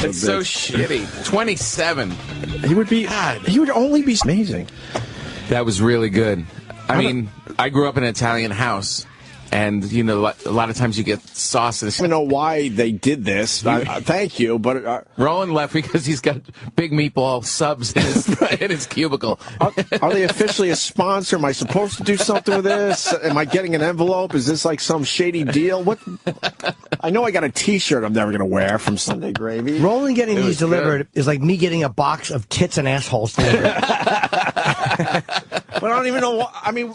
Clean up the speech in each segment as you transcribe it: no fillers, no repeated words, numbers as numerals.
It's so shitty. 27. He would be. He would only be amazing. That was really good. I mean, I grew up in an Italian house. And, you know, a lot of times you get sauce. I don't know why they did this. Thank you, but... Roland left because he's got big meatball subs in his cubicle. Are they officially a sponsor? Am I supposed to do something with this? Am I getting an envelope? Is this like some shady deal? What? I know I got a T-shirt I'm never going to wear from Sunday Gravy. Roland getting these delivered is like me getting a box of tits and assholes delivered. But I don't even know what... I mean...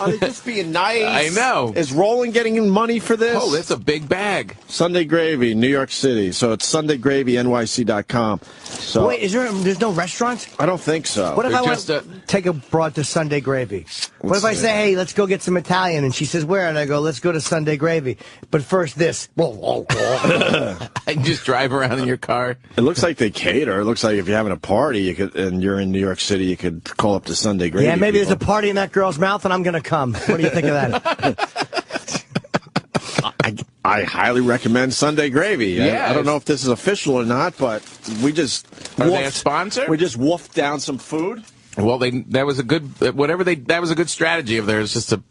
Are they just being nice? I know. Is Roland getting money for this? Oh, that's a big bag. Sunday Gravy, New York City. So it's SundayGravyNYC.com. So wait, there's no restaurant? I don't think so. What if I want to take a broad to Sunday Gravy? What if I say, hey, let's go get some Italian? And she says, where? And I go, let's go to Sunday Gravy. But first this. And just drive around in your car. It looks like they cater. It looks like if you're having a party you could, and you're in New York City, you could call up to Sunday Gravy. Yeah, maybe there's a party in that girl's mouth and I'm going to come. What do you think of that? I highly recommend Sunday Gravy. Yeah, I don't know if this is official or not, but we just... Are they a sponsor? We just woofed down some food. Well, that was a good strategy of theirs, just to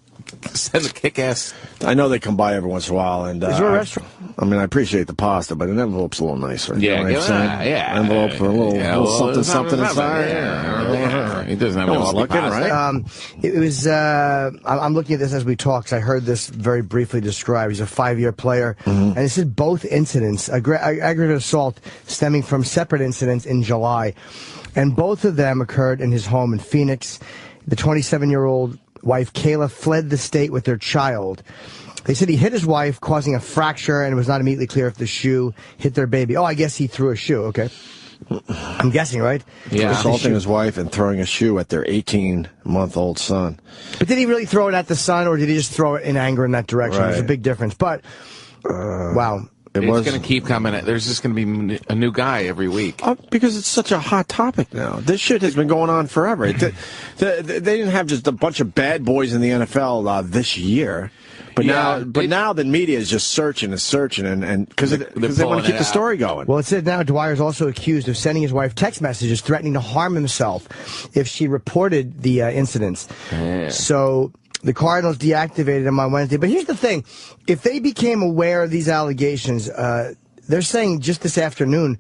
send a kick-ass. I know they come by every once in a while, and is there a restaurant? I mean, I appreciate the pasta, but an envelope's a little nicer. Yeah, you know what I'm saying? yeah. Envelope for a little something inside. Yeah. He doesn't have no looking, right? It was. I'm looking at this as we talk. 'Cause I heard this very briefly described. He's a 5-year player, and this is both incidents, aggravated assault stemming from separate incidents in July, and both of them occurred in his home in Phoenix. The 27-year-old wife, Kayla, fled the state with their child. They said he hit his wife, causing a fracture, and it was not immediately clear if the shoe hit their baby. Oh, I guess he threw a shoe. Okay. I'm guessing, right? Yeah. Assaulting his wife and throwing a shoe at their 18-month-old son. But did he really throw it at the son, or did he just throw it in anger in that direction? Right. There's a big difference. But, wow. It's going to keep coming. There's just going to be a new guy every week. Because it's such a hot topic now. This shit has been going on forever. They didn't have just a bunch of bad boys in the NFL this year. But now the media is just searching and because they want to keep the story going. Well, it said now Dwyer's also accused of sending his wife text messages threatening to harm himself if she reported the incidents. Yeah. So the Cardinals deactivated him on Wednesday. But here's the thing. If they became aware of these allegations, they're saying just this afternoon,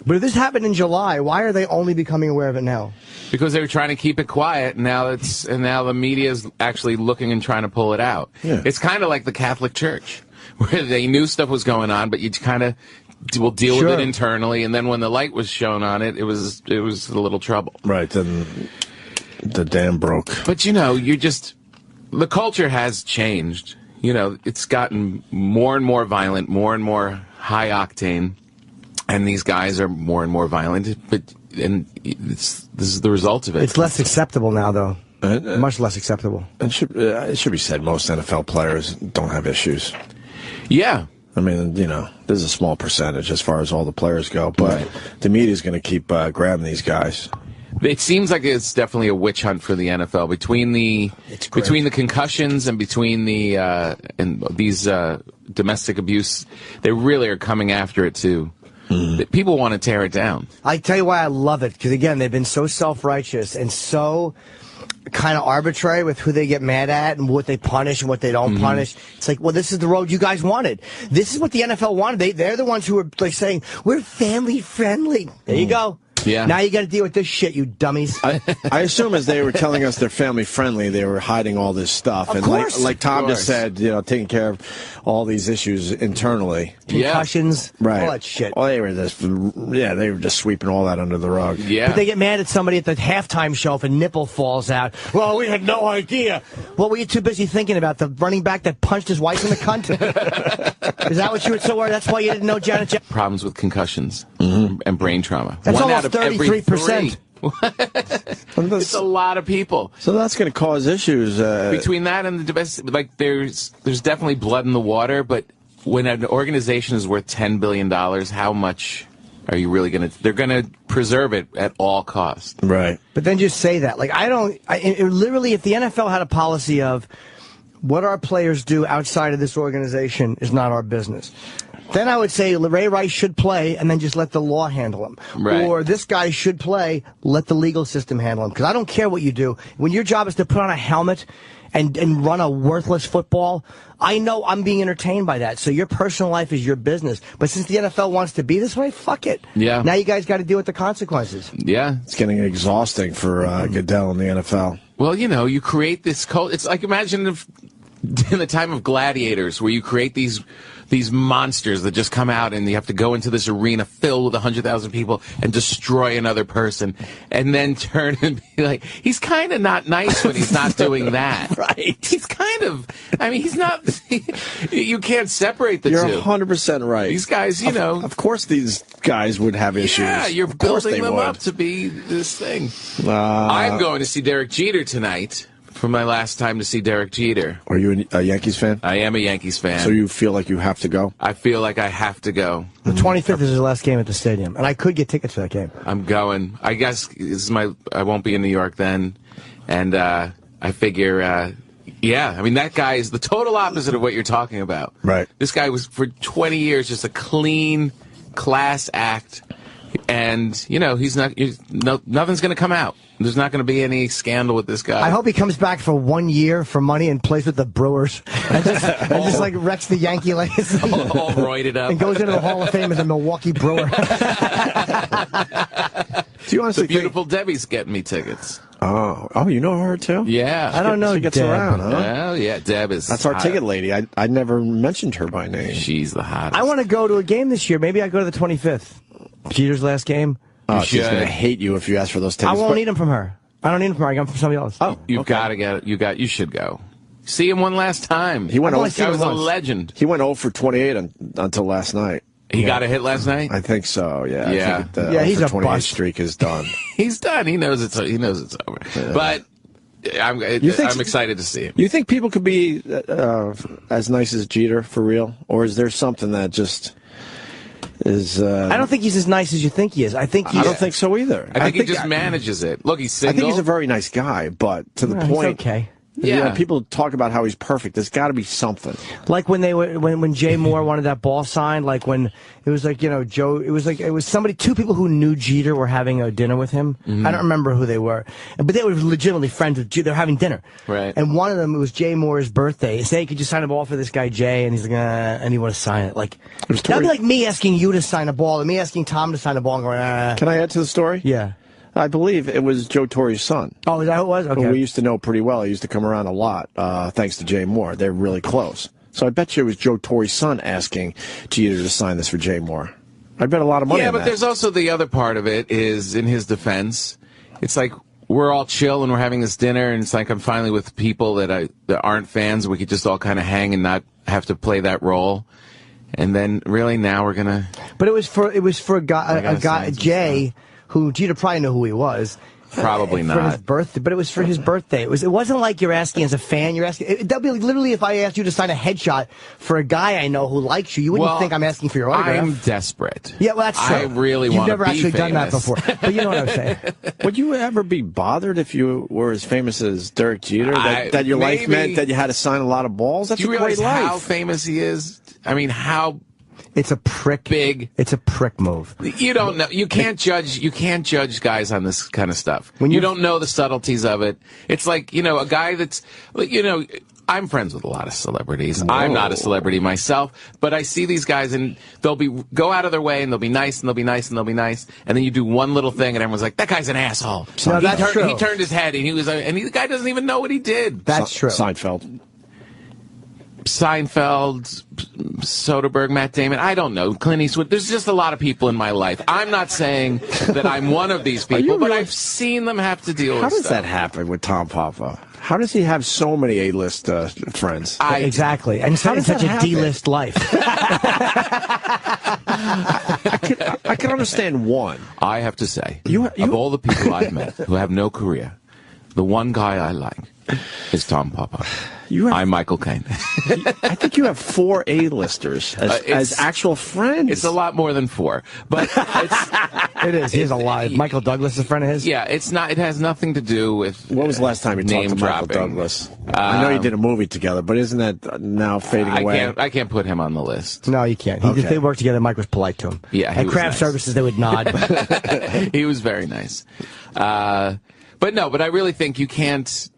but if this happened in July, why are they only becoming aware of it now? Because they were trying to keep it quiet, and now the media is actually looking and trying to pull it out. Yeah. It's kind of like the Catholic Church, where they knew stuff was going on, but you kind of will deal with it internally, and then when the light was shown on it, it was a little trouble. Right, then the dam broke. But the culture has changed. It's gotten more and more violent, more and more high octane. And these guys are more and more violent, this is the result of it. It's less acceptable now, though. Much less acceptable. It should be said, most NFL players don't have issues. Yeah. I mean, there's a small percentage as far as all the players go, but the media's going to keep grabbing these guys. It seems like it's definitely a witch hunt for the NFL between the concussions and between these domestic abuse. They really are coming after it too. People want to tear it down. I tell you why I love it, because again, they've been so self-righteous and so kind of arbitrary with who they get mad at and what they punish and what they don't punish. It's like, well, this is the road you guys wanted. This is what the NFL wanted. They're the ones who are like saying, we're family friendly. There you go. Yeah. Now you got to deal with this shit, you dummies. I assume as they were telling us they're family friendly, they were hiding all this stuff. Of and course. like Tom just said, taking care of all these issues internally. Concussions, right. all that shit. Well, they were just sweeping all that under the rug. Yeah. But they get mad at somebody at the halftime show if a nipple falls out. Well, we had no idea. What were you too busy thinking about? The running back that punched his wife in the cunt? Is that what you were so worried? That's why you didn't know Janet Jackson? Problems with concussions and brain trauma. That's One almost 33%. It's a lot of people. So that's going to cause issues. Between that and the domestic, there's definitely blood in the water, but when an organization is worth $10 billion, how much are you really going to... They're going to preserve it at all costs. Right. But then just say that. Literally, if the NFL had a policy of what our players do outside of this organization is not our business, Then I would say Ray Rice should play, and then just let the law handle him. Right. Or this guy should play, let the legal system handle him. Because I don't care what you do. When your job is to put on a helmet and run a worthless football, I know I'm being entertained by that. So your personal life is your business. But since the NFL wants to be this way, fuck it. Yeah. Now you guys got to deal with the consequences. Yeah. It's getting exhausting for Goodell in the NFL. Well, you create this cult. It's like, imagine if in the time of gladiators, where you create these monsters that just come out and you have to go into this arena filled with 100,000 people and destroy another person, and then turn and be like, he's kind of not nice when he's not doing that. Right. He's kind of, he's not, you can't separate the You're two. 100% right. These guys, Of course these guys would have issues. Yeah, you're building them up to be this thing. I'm going to see Derek Jeter tonight. For my last time to see Derek Jeter. Are you a Yankees fan? I am a Yankees fan. So you feel like you have to go? I feel like I have to go. The 25th is his last game at the stadium, and I could get tickets for that game. I'm going. I guess I won't be in New York then, and I figure, that guy is the total opposite of what you're talking about. Right. This guy was for 20 years just a clean, class act, and he's not. Nothing's going to come out. There's not going to be any scandal with this guy. I hope he comes back for 1 year for money and plays with the Brewers and just like wrecks the Yankee legacy. all roided up. And goes into the Hall of Fame as a Milwaukee Brewer. Do you honestly the beautiful Debbie's getting me tickets. Oh, you know her too? Yeah. I don't know. She gets Deb. around, huh? Well, yeah, Deb is. That's our hot. ticket lady. I never mentioned her by name. She's the hottest. I want to go to a game this year. Maybe I go to the 25th. Jeter's last game. Oh, she's going to hate you if you ask for those tickets. I won't need them from her. I don't need them from her. I got them from somebody else. Oh, You've got to get it. You should go. See him one last time. He went. This guy was a legend. He went 0 for 28 until last night. He got a hit last night. I think so. Yeah. Yeah. I think the He's a 28 bust. streak is done. He's done. He knows it's over. Yeah. But I'm excited to see him. You think people could be as nice as Jeter for real, or is there something that just is? I don't think he's as nice as you think he is. I don't think so either. I think he just manages it. Look, he's single. I think he's a very nice guy, but to the point. He's okay. Yeah, people talk about how he's perfect. There's got to be something. Like when when Jay Moore wanted that ball signed, like when it was like, Joe, it was somebody, two people who knew Jeter were having a dinner with him. I don't remember who they were, but they were legitimately friends with Jeter. They're having dinner. Right. And one of them, it was Jay Moore's birthday. He said, hey, could you sign a ball for this guy, Jay? And he's like, and he want to sign it. Like, that'd be like me asking you to sign a ball, and me asking Tom to sign a ball and going, Can I add to the story? Yeah. I believe it was Joe Torre's son. Oh, is that who it was? Okay. Who we used to know pretty well. He used to come around a lot, thanks to Jay Moore. They're really close. So I bet you it was Joe Torre's son asking Jeter to sign this for Jay Moore. I bet a lot of money on but that. there's also the other part of it is, in his defense, it's like we're all chill and we're having this dinner, and it's like I'm finally with people that aren't fans. We could just all kind of hang and not have to play that role. And then really now we're gonna. But it was for a guy Jay. Who Jeter probably knew who he was. Probably not. For his birthday, but it was for his birthday. It wasn't like you're asking as a fan. You're asking. That'd be like, literally if I asked you to sign a headshot for a guy I know who likes you, you wouldn't think I'm asking for your autograph. I'm desperate. Yeah, well, that's true. I really want to be famous. You've never actually done that before, but you know what I'm saying. Would you ever be bothered if you were as famous as Derek Jeter? That your life meant that you had to sign a lot of balls? That's a great life. Do you realize how famous he is? I mean, how. It's a prick. Big. It's a prick move. You don't know. You can't judge. You can't judge guys on this kind of stuff. When you don't know the subtleties of it. It's like, a guy that's, I'm friends with a lot of celebrities. Whoa. I'm not a celebrity myself, but I see these guys and go out of their way and they'll be nice and they'll be nice and they'll be nice. And then you do one little thing and everyone's like, that guy's an asshole. No, that's true. He turned his head and the guy doesn't even know what he did. That's true. Seinfeld, Soderbergh, Matt Damon, I don't know, Clint Eastwood. There's just a lot of people in my life. I'm not saying that I'm one of these people, but I've seen them have to deal with stuff. How does that happen with Tom Papa? How does he have so many A-list friends? Exactly. And how does such a D-list life? I can understand one. I have to say, of all the people I've met who have no career, the one guy I like is Tom Papa. I'm Michael Caine. I think you have 4 A-listers as actual friends. It's a lot more than 4, but it is. He's a lot. Michael Douglas is a friend of his. Yeah, it's not. It has nothing to do with. When was the last time you talked to Michael Douglas? I know you did a movie together, but isn't that now fading away? I can't put him on the list. No, you can't. They worked together. Mike was polite to him. Yeah, at craft services they would nod. He was very nice. But I really think you can't.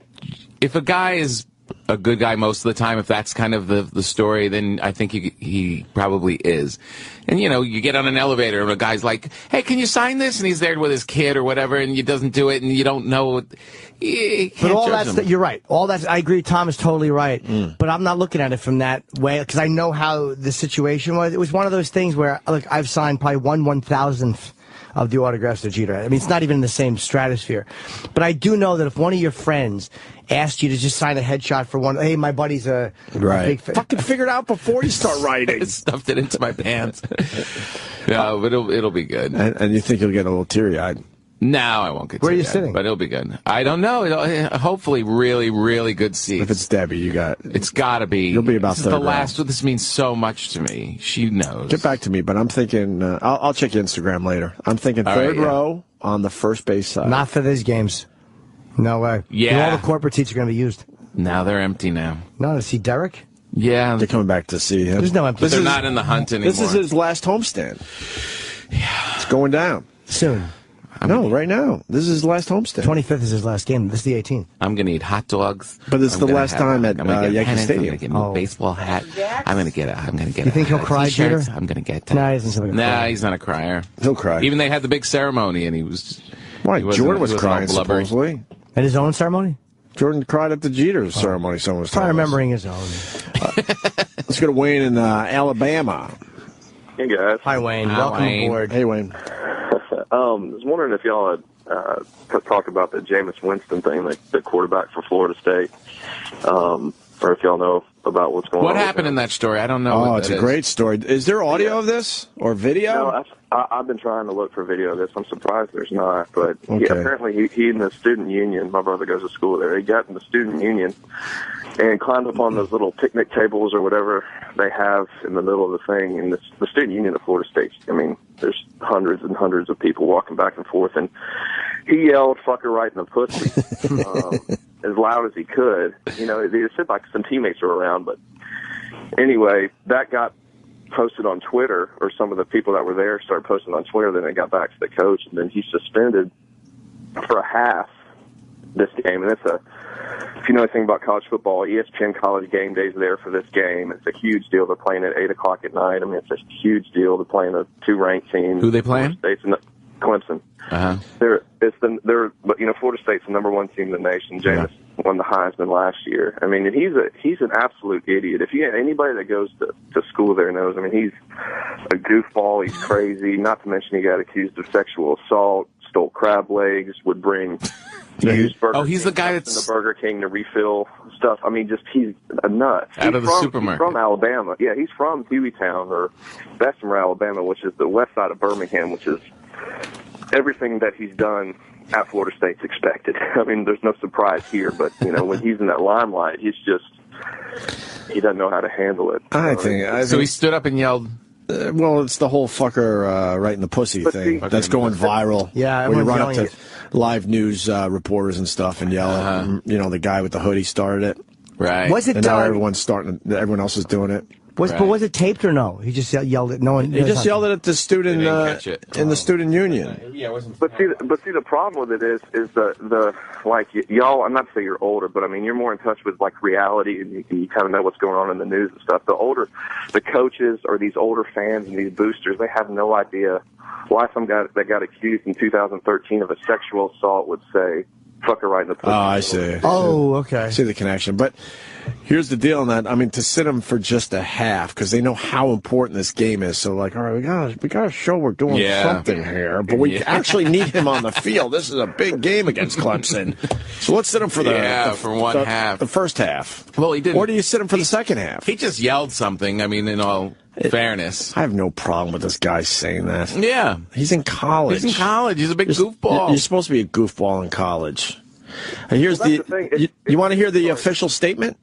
If a guy is a good guy most of the time, if that's kind of the story, then I think he probably is. And, you get on an elevator and a guy's like, hey, can you sign this? And he's there with his kid or whatever, and he doesn't do it, and you don't know. But all that's, you're right. All that's, I agree, Tom is totally right. But I'm not looking at it from that way, because I know how the situation was. It was one of those things where, look, I've signed probably 1/1000th of the autographs to Jeter. I mean, it's not even in the same stratosphere. But I do know that if one of your friends asked you to just sign a headshot for one, hey, my buddy's a big fan. Fucking figure it out before you start writing. I stuffed it into my pants. No, but it'll be good. And you think you'll get a little teary-eyed? No, I won't get Where are you teary-eyed, sitting? But it'll be good. I don't know. Hopefully, really, really good seats. If it's Debbie, it's got to be. You'll be about third row. This means so much to me. She knows. Get back to me, but I'm thinking. I'll check your Instagram later. I'm thinking third row on the first base side. Not for these games. No way. Yeah. All the corporate seats are going to be used. Now they're empty now. No, to see Derek? Yeah. They're coming back to see him. There's no empty. They're not in the hunt anymore. This is his last homestand. Yeah. It's going down. Soon. Right now. This is his last homestand. 25th is his last game. This is the 18th. I'm going to eat hot dogs. But it's the last time at Yankee Stadium. I'm going to get a baseball hat. I'm going to get You think he'll cry, Jeter? I'm going to get No, he's not a crier. He'll cry. Even they had the big ceremony, and he was... Why? Jordan was crying, supposedly. At his own ceremony? Jordan cried at the Jeter ceremony, someone was probably remembering his own. Let's go to Wayne in Alabama. Hey, guys. Hi, Wayne. Welcome aboard. Hey, Wayne. I was wondering if y'all had talked about the Jameis Winston thing, the quarterback for Florida State, or if y'all know about what's going on. What happened in that story? I don't know. Oh, it's a great story. Is there audio of this or video? No, I've been trying to look for video of this. I'm surprised there's not. But apparently he in the student union, my brother goes to school there, he got in the student union and climbed up on those little picnic tables or whatever they have in the middle of the thing. And the student union of Florida State, I mean, there's hundreds and hundreds of people walking back and forth. And he yelled, "Fucker right in the pussy," as loud as he could. It said like some teammates were around. But anyway, that got posted on Twitter, or some of the people that were there started posting on Twitter. Then it got back to the coach, and then he's suspended for a half this game. And if you know anything about college football, ESPN College Game Day's there for this game. It's a huge deal. They're playing at 8 o'clock at night. I mean, it's a huge deal. They're playing a 2-ranked team. Who they playing? Clemson. Florida State's the number 1 team in the nation. Jameis won the Heisman last year. I mean, and he's an absolute idiot. If anybody that goes to school there knows, I mean, he's a goofball. He's crazy. Not to mention he got accused of sexual assault, stole crab legs, would bring used Burger he's the guy that's in the Burger King to refill stuff. I mean, he's a nut. Out of the supermarket. He's from Alabama. Yeah, he's from Hueytown or Bessemer, Alabama, which is the west side of Birmingham, which is everything that he's done at Florida State's expected. I mean, there's no surprise here, but, when he's in that limelight, he doesn't know how to handle it. I think so he stood up and yelled. Well, it's the whole fucker right in the pussy thing that's going viral. Yeah, where you run up to live news reporters and stuff and yell at, the guy with the hoodie started it. Right. Was it and now everyone else is doing it. But was it taped or no? He just yelled it. No one. He just yelled it at the student in the student union. Yeah, it wasn't. But see, the problem with it is the like y'all. I'm not saying you're older, but I mean you're more in touch with like reality, and you kind of know what's going on in the news and stuff. The coaches or these older fans and these boosters, they have no idea why some guy that got accused in 2013 of a sexual assault would say "fucker right in the pussy." Oh, I see. Oh, okay. I see the connection, but. Here's the deal on that. I mean, to sit them for just a half because they know how important this game is. So, like, all right, we got to show we're doing something here, but we actually need him on the field. This is a big game against Clemson. So let's sit him for for one half, the first half. Well, he didn't. Or do you sit him for the second half? He just yelled something. I mean, in all fairness, I have no problem with this guy saying that. Yeah, he's in college. He's a big goofball. You're supposed to be a goofball in college. Here's the thing. You want to hear the official statement?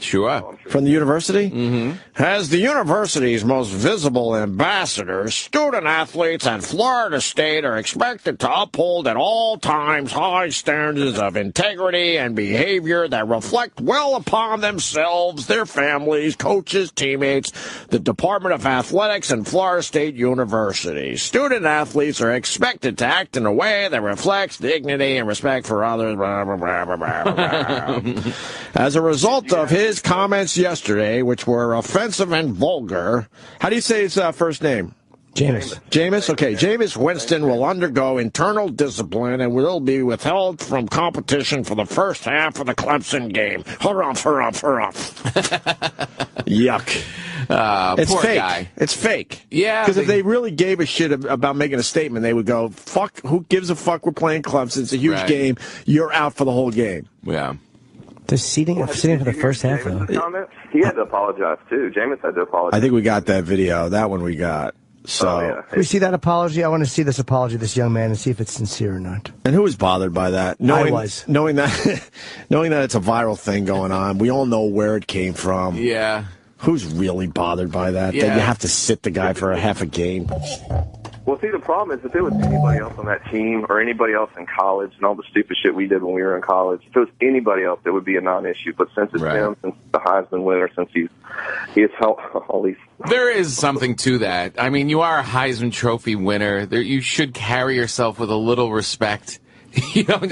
Sure. From the university? Mm-hmm. As the university's most visible ambassadors, student-athletes at Florida State are expected to uphold at all times high standards of integrity and behavior that reflect well upon themselves, their families, coaches, teammates, the Department of Athletics, and Florida State University. Student-athletes are expected to act in a way that reflects dignity and respect for others. Blah, blah, blah, blah, blah, blah. As a result of his comments yesterday, which were offensive and vulgar. How do you say his first name? Jameis. Jameis? Okay. Jameis Winston will undergo internal discipline and will be withheld from competition for the first half of the Clemson game. Hurrah, hurrah, hurrah. Yuck. It's poor fake. Guy. It's fake. Yeah. Because if they really gave a shit about making a statement, they would go, fuck, who gives a fuck? We're playing Clemson. It's a huge game. You're out for the whole game. Yeah. The seating for the first half, though. He had to apologize, too. Jameis had to apologize. I think we got that video. That one we got. So, yeah. Can we see that apology? I want to see this apology, this young man, and see if it's sincere or not. And who was bothered by that? I was. Knowing that it's a viral thing going on. We all know where it came from. Yeah. Who's really bothered by that? Yeah. That you have to sit the guy for a half a game. Well, see, the problem is if it was anybody else on that team or anybody else in college and all the stupid shit we did when we were in college, if it was anybody else, it would be a non-issue. But since it's him, since the Heisman winner, since he has helped all these... There is something to that. I mean, you are a Heisman Trophy winner. You should carry yourself with a little respect. You don't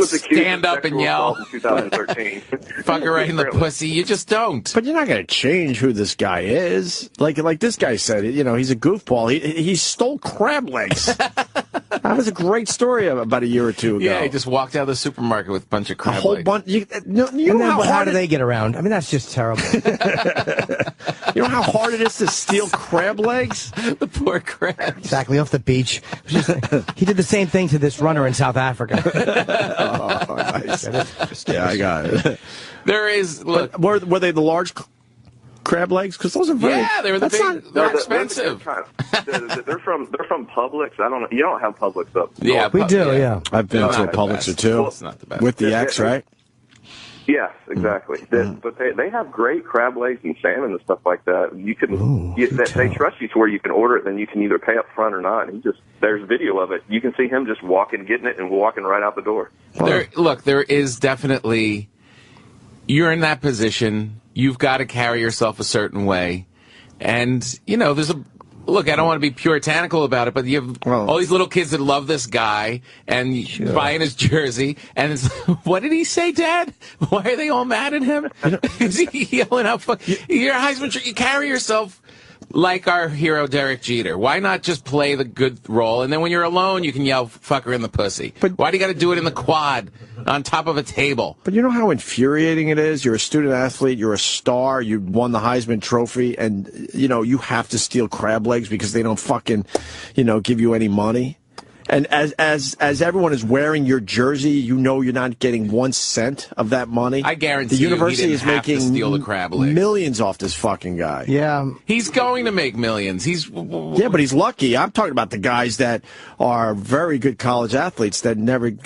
stand up and yell, in 2013. fuck her right in the pussy. You just don't. But you're not going to change who this guy is. Like this guy said, he's a goofball. He stole crab legs. That was a great story about a year or two ago. Yeah, he just walked out of the supermarket with a bunch of crab legs. A whole bunch. How do they get around? I mean, that's just terrible. You know how hard it is to steal crab legs? The poor crabs. Exactly, off the beach. He did the same thing to this runner in South Africa. Oh, nice. Yeah, I got it. There is, look. Were they the large crab legs? Because those are very... Yeah, they were the big... They're expensive. They're from Publix. I don't know. You don't have Publix up. Yeah, we do, yeah. I've been to a Publix or two. It's not the best. With the X, right? Yes, exactly. But they have great crab legs and salmon and stuff like that. You can they trust you to where you can order it, then you can either pay up front or not. And there's video of it. You can see him just walking, getting it, and walking right out the door. There is definitely, you're in that position. You've got to carry yourself a certain way, and there's a. Look, I don't want to be puritanical about it, but you have all these little kids that love this guy and buying his jersey. And it's, what did he say, Dad? Why are they all mad at him? Is he yelling out? You're a Heisman. You carry yourself like our hero Derek Jeter. Why not just play the good role? And then when you're alone, you can yell "fucker" in the pussy. But why do you got to do it in the quad on top of a table? But you know how infuriating it is? You're a student athlete. You're a star. You won the Heisman Trophy. And, you have to steal crab legs because they don't fucking, give you any money. And as everyone is wearing your jersey, you're not getting 1 cent of that money. I guarantee the university he is didn't have making to steal the crab legs. Millions off this fucking guy. Yeah, he's going to make millions. But he's lucky. I'm talking about the guys that are very good college athletes that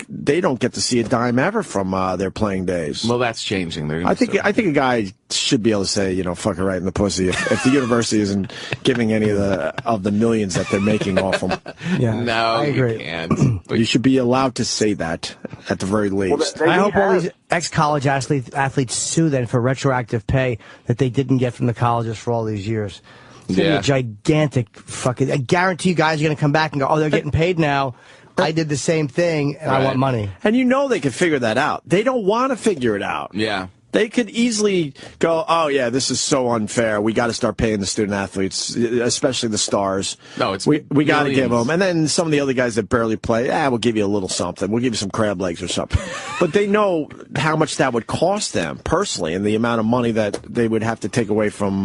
they don't get to see a dime ever from their playing days. Well, that's changing. I think a guy should be able to say, fuck her right in the pussy if the university isn't giving any of the millions that they're making off them. Yeah, no, I agree. You can't. You should be allowed to say that at the very least. I hope all these ex-college athletes sue then for retroactive pay that they didn't get from the colleges for all these years. It's going to be a gigantic fucking... I guarantee you guys are going to come back and go, they're getting paid now. I did the same thing, and I want money. And they can figure that out. They don't want to figure it out. Yeah. They could easily go, oh, yeah, this is so unfair. We got to start paying the student athletes, especially the stars. No, it's we got to give them. And then some of the other guys that barely play, we'll give you a little something. We'll give you some crab legs or something. But they know how much that would cost them personally and the amount of money that they would have to take away from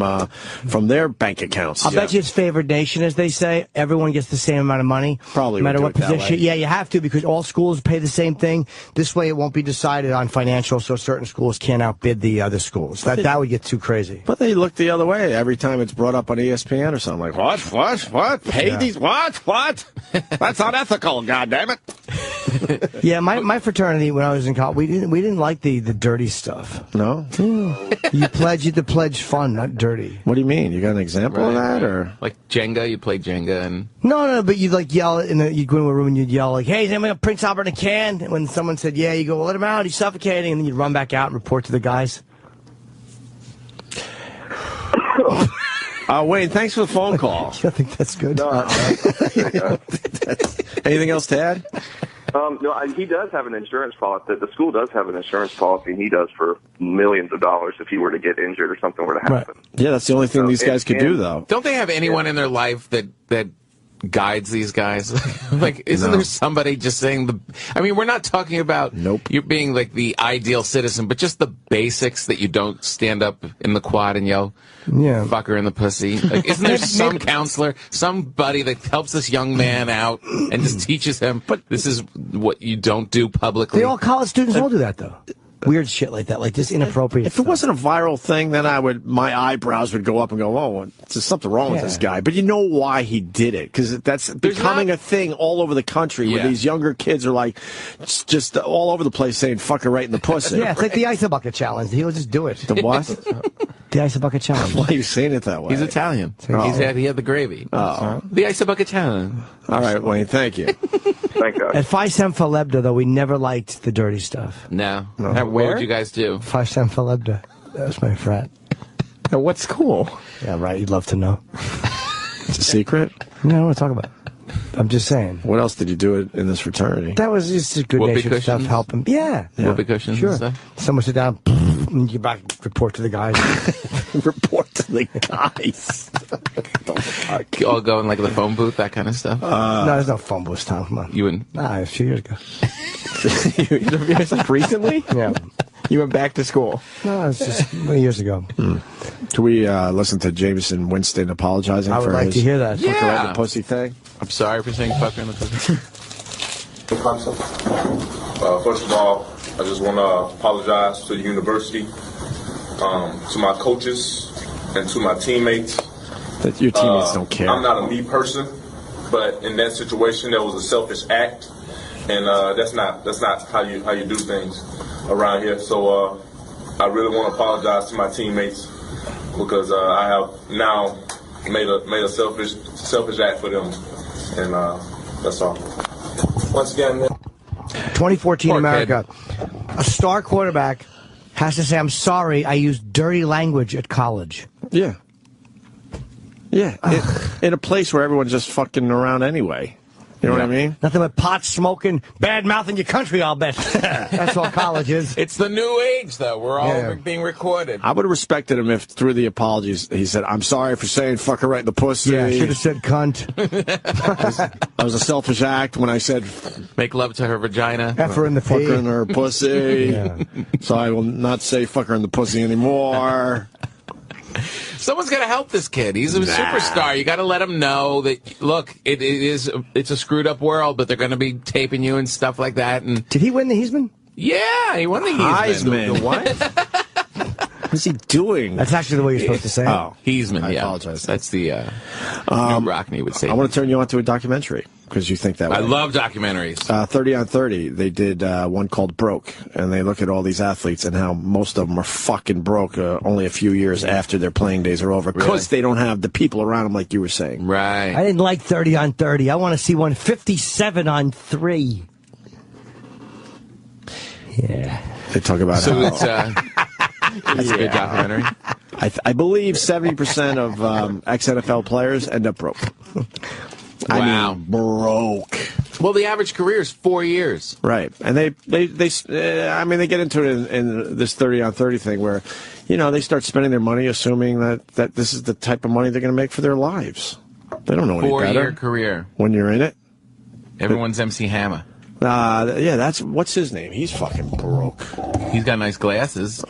their bank accounts. I'll bet you it's favored nation, as they say. Everyone gets the same amount of money. Probably no matter what position. Yeah, you have to, because all schools pay the same thing. This way it won't be decided on financial, so certain schools can't outbid the other schools. That would get too crazy. But they look the other way every time it's brought up on ESPN or something. Like, what? Pay these? What? That's unethical, goddammit. Yeah, my fraternity when I was in college, we didn't like the dirty stuff. No? You had to pledge fun, not dirty. What do you mean? You got an example of that, or like Jenga? You play Jenga and no, but you'd like yell you'd go into a room and you'd yell like, "Hey, is anyone got Prince Albert in a can?" And when someone said, "Yeah," you go, well, "Let him out, he's suffocating," and then you'd run back out and report to the guys. Wayne, thanks for the phone call. I think that's good. Anything else to add? No, he does have an insurance policy. The school does have an insurance policy, and he does for millions of dollars if he were to get injured or something were to happen. Right. Yeah, that's the only thing these guys could do, though. Don't they have anyone in their life that guides these guys? Like, isn't there somebody just saying I mean, we're not talking about you being like the ideal citizen, but just the basics that you don't stand up in the quad and yell, fucker in the pussy. Like, isn't there some counselor, somebody that helps this young man out and just teaches him, but this is what you don't do publicly? All college students all do that, though. Weird shit like that, like just inappropriate If it wasn't a viral thing, then my eyebrows would go up and go, oh, there's something wrong with this guy. But you know why he did it, because that's becoming a thing all over the country where these younger kids are like just all over the place saying fuck her right in the pussy. Yeah, it's like the ice bucket challenge. He'll just do it. The what? The ice bucket challenge. Why are you saying it that way? He's Italian. He had the gravy. The ice bucket challenge. All right, Wayne, thank you. Thank God. At Phi Semper Lebda, though, we never liked the dirty stuff. No. What would you guys do? Phi Semper Lebda. That was my frat. Now, what school? Yeah, right. You'd love to know. It's a secret? No, I don't want to talk about it. I'm just saying. What else did you do in this fraternity? That was just good natured stuff, helping. Yeah. Whoopee cussions sure. and stuff? Someone sit down, and you back report to the guys. Report to the guys. All going like the phone booth, that kind of stuff? No, there's no phone booth, Tom. Come on. You wouldn't? Nah, a few years ago. Recently? Yeah. You went back to school? No, it's just years ago. Can we listen to Jameis Winston apologizing for his... I would like to hear that. Fucker right in the pussy thing? I'm sorry for saying fucker in the pussy. First of all, I just want to apologize to the university, to my coaches, and to my teammates. That your teammates don't care. I'm not a me person, but in that situation, that was a selfish act, and that's not how you do things around here. So I really want to apologize to my teammates because I have now made a selfish act for them, and that's all. Once again, 2014 America, a star quarterback has to say, "I'm sorry, I used dirty language at college." Yeah. Yeah. In a place where everyone's just fucking around anyway. You know what I mean? Nothing but pot smoking, bad mouthing your country, I'll bet. That's all college is. It's the new age, though. We're all being recorded. I would have respected him if, through the apologies, he said, "I'm sorry for saying fuck her right in the pussy. Yeah, I should have said cunt. That was a selfish act when I said make love to her vagina. F her in the fuck pee. her in her pussy. So I will not say fuck her in the pussy anymore." Someone's got to help this kid. He's a superstar. You got to let him know that, look, it's a screwed up world, but they're going to be taping you and stuff like that. And did he win the Heisman? Yeah, he won the Heisman. The what? What's he doing? That's actually the way you're supposed to say it. Oh, Heisman, I apologize. That's the New Rockney would say. I want to turn you on to a documentary because you think that way. I love documentaries. 30 on 30, they did one called Broke, and they look at all these athletes and how most of them are fucking broke only a few years after their playing days are over because they don't have the people around them like you were saying. Right. I didn't like 30 on 30. I want to see 157 on 3. Yeah. They talk about how... It's, that's a good documentary. I believe 70% of ex-NFL players end up broke. I mean, broke. Well, the average career is 4 years. Right. And they get into it in this 30 on 30 thing where, they start spending their money assuming that this is the type of money they're going to make for their lives. They don't know any better. 4-year career. When you're in it. Everyone's MC Hammer. Yeah, what's his name? He's fucking broke. He's got nice glasses. I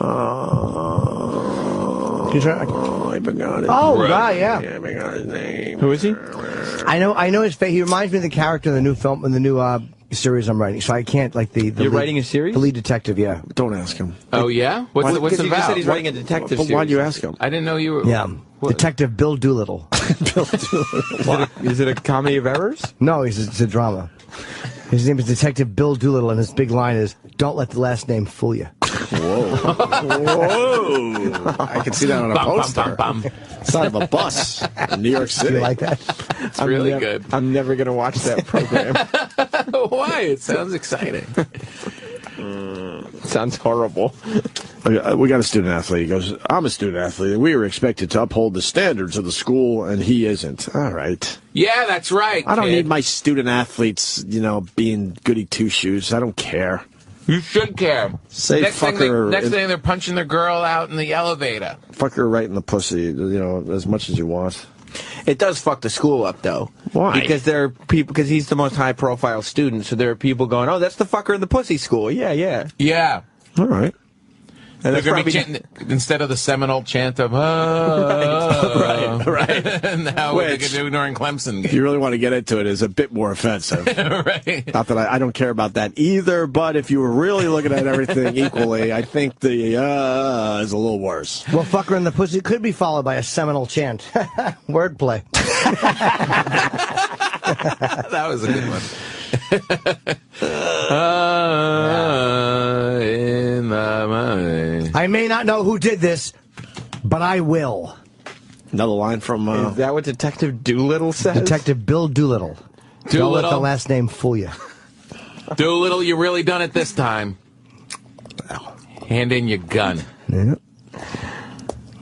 forgot it. Oh, right, yeah. I forgot his name. Who is he? I know his face. He reminds me of the character in the new film, in the new series I'm writing. So I can't, You're writing a series? The lead detective, yeah. Don't ask him. Oh, yeah? What's it you just said about? he's writing a detective series. Why'd you ask him? I didn't know you were... Yeah. Detective Bill Doolittle. Bill Doolittle. Is it a comedy of errors? No, it's a drama. His name is Detective Bill Doolittle, and his big line is, "Don't let the last name fool you." Whoa. Whoa. I can see that on a poster. Side of a bus in New York City. Do you like that? It's really good. I'm never going to watch that program. Why? It sounds exciting. Sounds horrible. We got a student athlete. He goes, I'm a student athlete, and we were expected to uphold the standards of the school, and he isn't. All right. Yeah, that's right. I don't kid. need my student athletes, being goody two-shoes. I don't care. You should care. Say next fucker. Next thing they're punching their girl out in the elevator. Fuck her right in the pussy, as much as you want. It does fuck the school up, though. Why? Because there are people. Because he's the most high-profile student, so there are people going, "Oh, that's the fucker in the pussy school." Yeah, yeah. Yeah. All right. And they're going to be chanting, instead of the Seminole chant of, right. Now what they can do during Clemson game. If you really want to get into it, is a bit more offensive. Right. Not that I don't care about that either, but if you were really looking at everything equally, I think the is a little worse. Well, fucker in the pussy could be followed by a Seminole chant. Wordplay. That was a good one. In the money. I may not know who did this, but I will. Another line from... Is that what Detective Doolittle says? Detective Bill Doolittle. Don't let the last name fool you. Doolittle, you really done it this time. Hand in your gun. Yeah.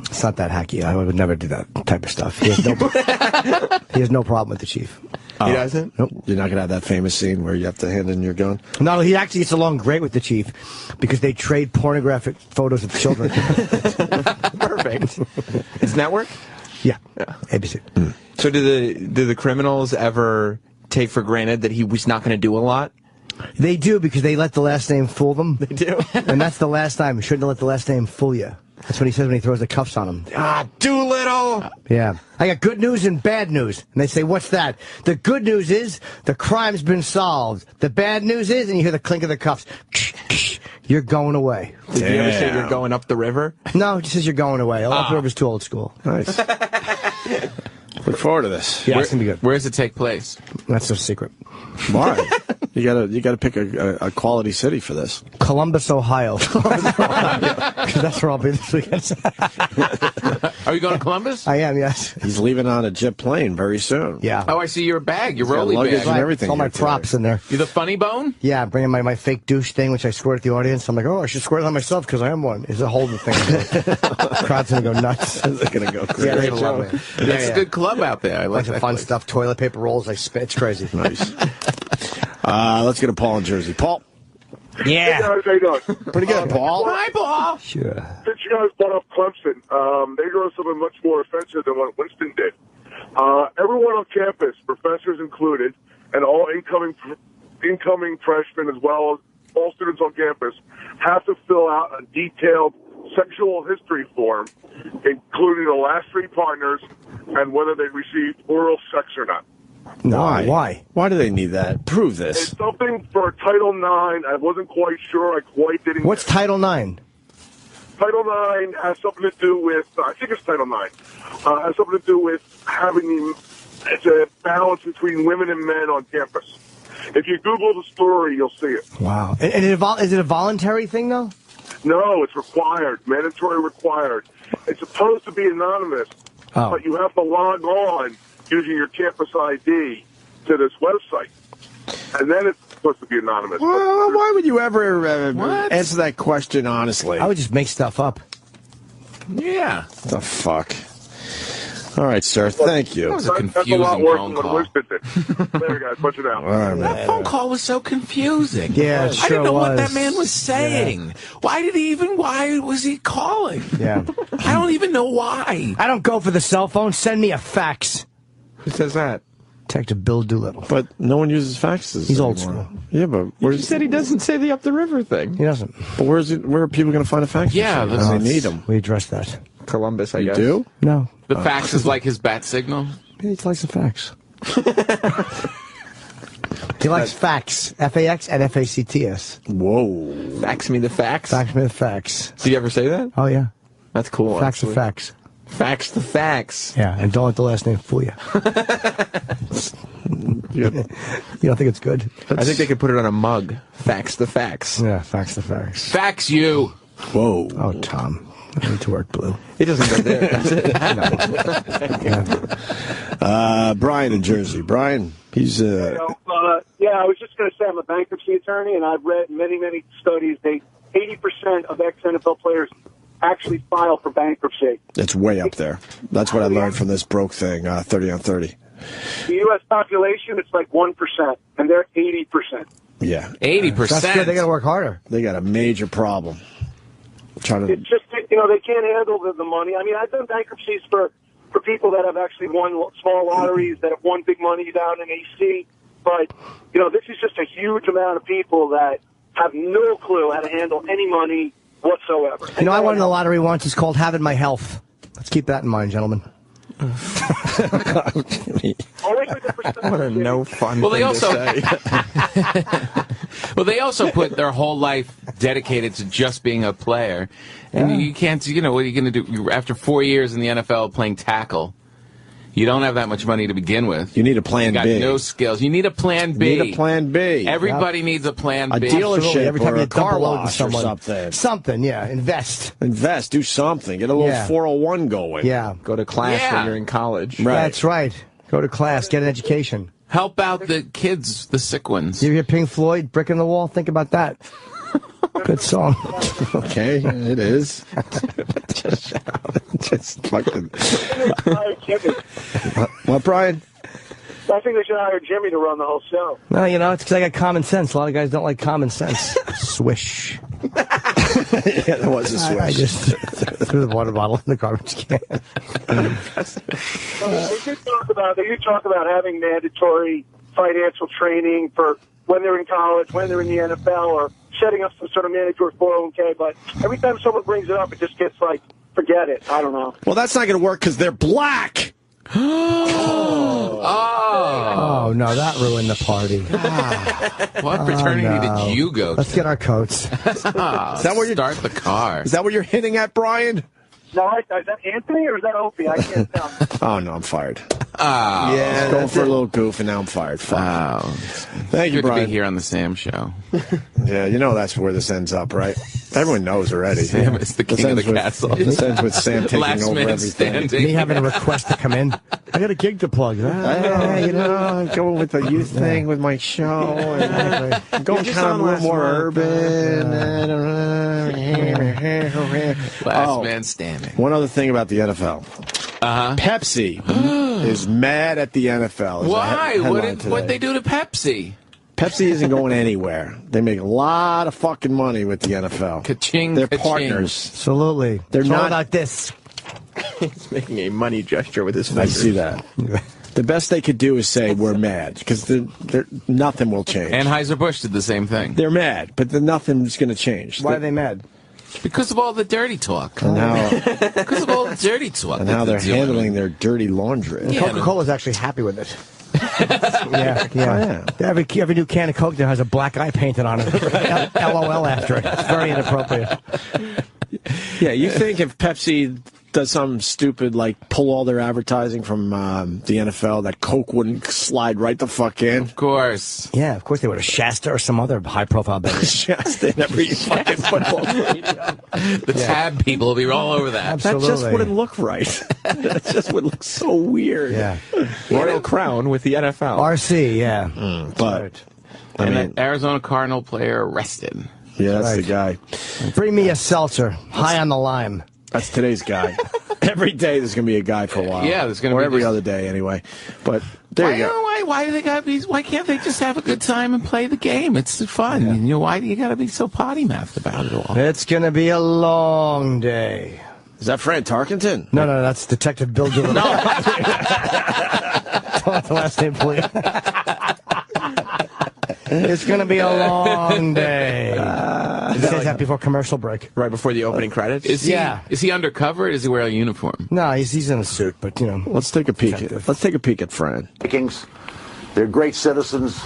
It's not that hacky. I would never do that type of stuff. He has no problem with the chief. He doesn't? Nope. You're not going to have that famous scene where you have to hand in your gun? No, he actually gets along great with the chief because they trade pornographic photos of children. Perfect. His network? Yeah. ABC. So do the criminals ever take for granted that he was not going to do a lot? They do, because they let the last name fool them. They do. And that's the last time. You shouldn't have let the last name fool you. That's what he says when he throws the cuffs on him. Ah, Doolittle! Yeah. I got good news and bad news. And they say, what's that? The good news is the crime's been solved. The bad news is, and you hear the clink of the cuffs, you're going away. Did you ever say you're going up the river? No, it just says you're going away. Up the river's too old school. Nice. Look forward to this. Yeah, it's going to be good. Where does it take place? That's a secret. Why? You gotta pick a quality city for this. Columbus, Ohio. That's where I'll be this weekend. Are you going to Columbus? I am, yes. He's leaving on a jet plane very soon. Yeah. Oh, I see your bag, your rolly luggage bag. and everything All my here today. props in there. You the funny bone? Yeah, bringing my fake douche thing, which I scored at the audience. I'm like, oh, I should score it on myself because I am one. It's a holding thing. The crowd's going to go nuts. They're going to go crazy. Yeah, they're going to love it. That's a good club out there. I like Bunch of that fun place. stuff, toilet paper rolls. I spit. It's crazy. Nice. Let's get a Paul in Jersey. Paul. Yeah. Hey guys, how you doing? Pretty good, Paul. Hi, Paul. Sure. Since you guys brought up Clemson, they wrote something much more offensive than what Winston did. Everyone on campus, professors included, and all incoming freshmen as well as all students on campus, have to fill out a detailed sexual history form, including the last three partners and whether they received oral sex or not. No, Why? why? Why do they need that? Prove It's this. something for Title IX. I wasn't quite sure. I quite didn't. What's Title IX? Title IX has something to do with, I think it's Title IX, has something to do with having it's a balance between women and men on campus. If you Google the story, you'll see it. Wow. And is it a voluntary thing, though? No, it's required, mandatory required. It's supposed to be anonymous, but you have to log on using your campus ID to this website. And then it's supposed to be anonymous. Well, why would you ever answer that question honestly? I would just make stuff up. Yeah. The fuck? All right, sir. Thank you. That was a That's a confusing lot worse phone than call. what Winston did. Later, guys. Punch it out. All right, man. That phone call was so confusing. Yeah, it I sure didn't know what was. that man was saying. Yeah. Why was he calling? Yeah. I don't even know why. I don't go for the cell phone. Send me a fax. Who says that? Detective Bill Doolittle. But no one uses faxes. He's old anymore. school. Yeah, but You said he doesn't say the up the river thing. He doesn't. But where are people going to find a fax? Yeah, machine? that's- they need them. We addressed that. Columbus, I You guess. do? No. The fax is like his bat signal. He likes the fax. He likes fax. F-A-X and F-A-C-T-S. Whoa. Fax me the facts. Fax me the fax. Did you ever say that? Oh, yeah. That's cool. Fax the actually. fax. Fax the facts. Yeah, and don't let the last name fool you. You don't think it's good? I think they could put it on a mug. Fax the facts. Yeah, fax the facts. Fax you. Whoa. Oh, Tom. I need to work, Blue. It doesn't go there. That's it. Brian in Jersey. Brian, he's... I was just going to say I'm a bankruptcy attorney, and I've read many, many studies. 80% of ex-NFL players actually file for bankruptcy. It's way up there. That's what I learned from this broke thing, 30 on 30. The U.S. population, it's like 1%, and they're 80%. Yeah. 80%. That's good. They got to work harder. They got a major problem. It's just, they can't handle the money. I mean, I've done bankruptcies for people that have actually won small lotteries, that have won big money down in AC. But, this is just a huge amount of people that have no clue how to handle any money whatsoever. I won the lottery once. It's called having my health. Let's keep that in mind, gentlemen. What a no fun well, thing to say. Well, they also put their whole life dedicated to just being a player. And you can't, what are you going to do? After 4 years in the NFL playing tackle, you don't have that much money to begin with. You need a plan B. You got no skills. You need a plan B. You need a plan B. Everybody needs a plan B. A dealership every time or you a car wash or something. Something, yeah. Invest. Do something. Get a little 401 going. Yeah. Go to class when you're in college. Right. That's right. Go to class. Get an education. Help out the kids, the sick ones. You hear Pink Floyd, Brick in the Wall? Think about that. Good song. Okay, it is. Just fucking. What, Brian? I think they should hire Jimmy to run the whole show. No, it's because I got common sense. A lot of guys don't like common sense. Swish. Yeah, there was a swish. I just threw the water bottle in the garbage can. They do talk about having mandatory financial training for when they're in college, when they're in the NFL, or setting up some sort of mandatory 401k. But every time someone brings it up, it just gets like, forget it. I don't know. Well, that's not going to work because they're black. Oh, no, that ruined the party. What fraternity did you go to? Let's get our coats. Is that where you start the car? Is that what you're hitting at, Brian? No, is that Anthony or is that Opie? I can't tell. Oh, no, I'm fired. Yeah, going for a little goof, and now I'm fired. Fuck. Thank you, Good Brian. to be here on the Sam Show. Yeah, that's where this ends up, right? Everyone knows already. Sam is the king of the castle. This ends with Sam taking Last over man everything. standing. Me having a request to come in. I got a gig to plug. I'm going with the youth thing with my show. And I'm going kind of a little more urban. I don't know. Last man standing. One other thing about the NFL. Pepsi is mad at the NFL. Why? What'd they do to Pepsi? Pepsi isn't going anywhere. They make a lot of fucking money with the NFL. Ka-ching, They're ka-ching. Absolutely. Partners. They're It's not all about this. He's making a money gesture with his I fingers. see that. The best they could do is say we're mad because nothing will change. Anheuser-Busch did the same thing. They're mad, but nothing's going to change. Why are they mad? Because of all the dirty talk. And how, Because of all the dirty talk. and how they're handling their dirty laundry. Yeah. Coca-Cola's actually happy with it. Yeah. Every new can of Coke there has a black eye painted on it. LOL after it. It's very inappropriate. Yeah, you think if Pepsi does something stupid like pull all their advertising from the NFL, that Coke wouldn't slide right the fuck in? Of course. Yeah, of course they would have. Shasta or some other high-profile beverage. Shasta in every fucking football stadium. The tab people will be all over that. Absolutely. That just wouldn't look right. That just would look so weird. Yeah. Royal Crown with the NFL. RC, yeah. But, I And mean, an Arizona Cardinal player arrested. yeah, that's the guy. Bring me a seltzer, high on the lime. That's today's guy. Every day there's going to be a guy for a while. Yeah, there's going to be every just- other day anyway. But there you go. Why do they got to be? Why can't they just have a good time and play the game? It's fun. Why do you got to be so potty mouthed about it all? It's going to be a long day. Is that Fran Tarkenton? No, that's Detective Bill De Blasio. No. Tell the last name, please. It's going to be a long day. He says that before commercial break. Right before the opening credits? Is he undercover or does he wear a uniform? No, he's in a suit, but, Let's take a peek. Let's take a peek at Fran. Vikings. They're great citizens.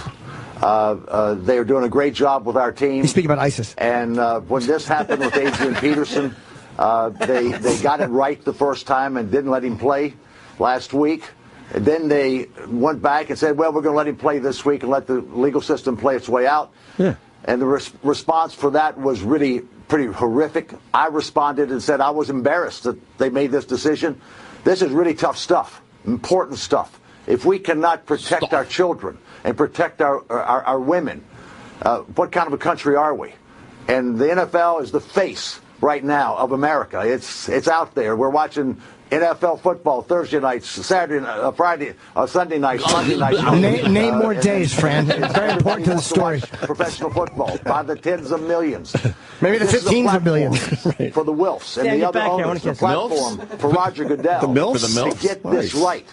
They are doing a great job with our team. he's speaking about ISIS. And when this happened with Adrian Peterson, they got it right the first time and didn't let him play last week. And then they went back and said, well, we're going to let him play this week and let the legal system play its way out. Yeah. And the response for that was really pretty horrific. I responded and said I was embarrassed that they made this decision. This is really tough stuff, important stuff. If we cannot protect our children and protect our women, what kind of a country are we? And the NFL is the face right now of America. It's out there. We're watching NFL football Thursday nights, Saturday, Friday, Sunday nights, Monday nights. Name more days, Fran. It's very important to the story. Professional football by the tens of millions. Maybe the 15s of millions. For the Wilfs and the other owners, the platform for Roger Goodell. The Milfs? For the Milfs. To get this right